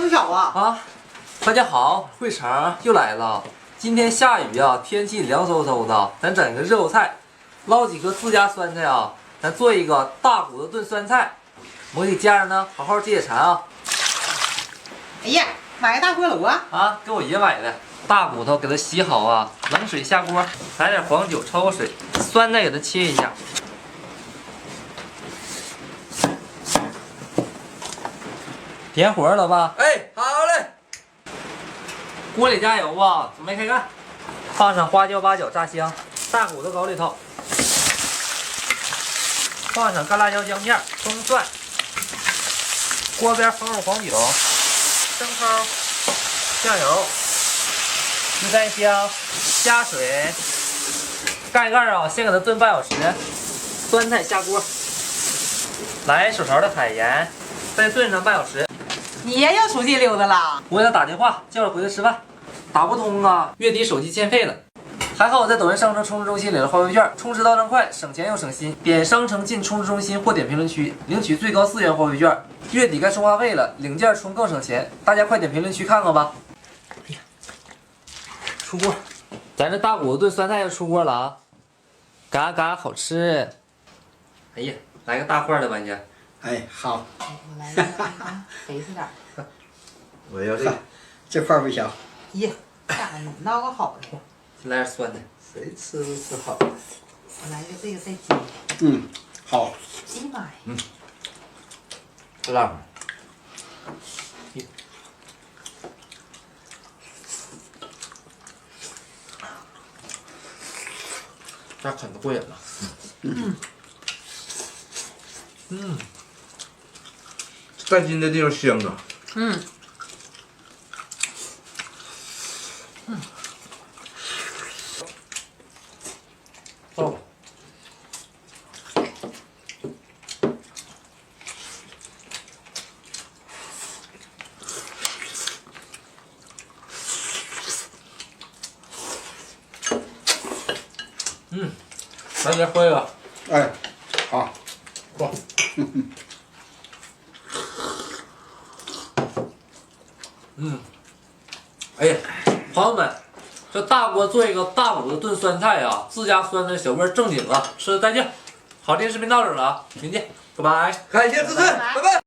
不小啊！啊，大家好，慧成又来了。今天下雨啊，天气凉飕飕的，咱整个热乎菜，捞几颗自家酸菜啊，咱做一个大骨头炖酸菜。我给家人呢好好解解馋啊。哎呀，买个大锅炉啊！啊，给我爷买的。大骨头给它洗好啊，冷水下锅，来点黄酒焯个水，酸菜给它切一下。点火了，老爸。哎，好嘞。锅里加油啊，准备开干。放上花椒、八角炸香，大骨头搞里头。放上干辣椒、姜片、葱蒜。锅边放入黄酒、生抽、酱油、十三香，加水，盖盖啊，先给它炖半小时。酸菜下锅，来手勺的海盐，再炖上半小时。你爷又出去溜达了？我给他打电话，叫他回来吃饭。打不通啊，月底手机欠费了。还好我在抖音商城充值中心领了话费券，充值到账快，省钱又省心。点商城进充值中心或点评论区领取最高4元话费券。月底该充话费了，领件充更省钱。大家快点评论区看看吧。哎呀，出锅！咱这大骨头炖酸菜要出锅了啊！嘎嘎好吃！哎呀，来个大块的吧你。哎，好，我来个啊，肥实点。我要这个，这块不小。咦，咋的？闹个好的。来点酸的。谁吃都吃好。我来个这个再煎。嗯，好。哎呀妈呀！这辣吗？这啃的过瘾了。带筋的地方香啊。哦。来点喝一个。哎，好，过。哎呀，朋友们，这大锅做一个大骨头炖酸菜啊，自家酸菜小味正经啊，吃的带劲。好，这视频到这儿了啊，明天见，拜拜。感谢支持，拜拜。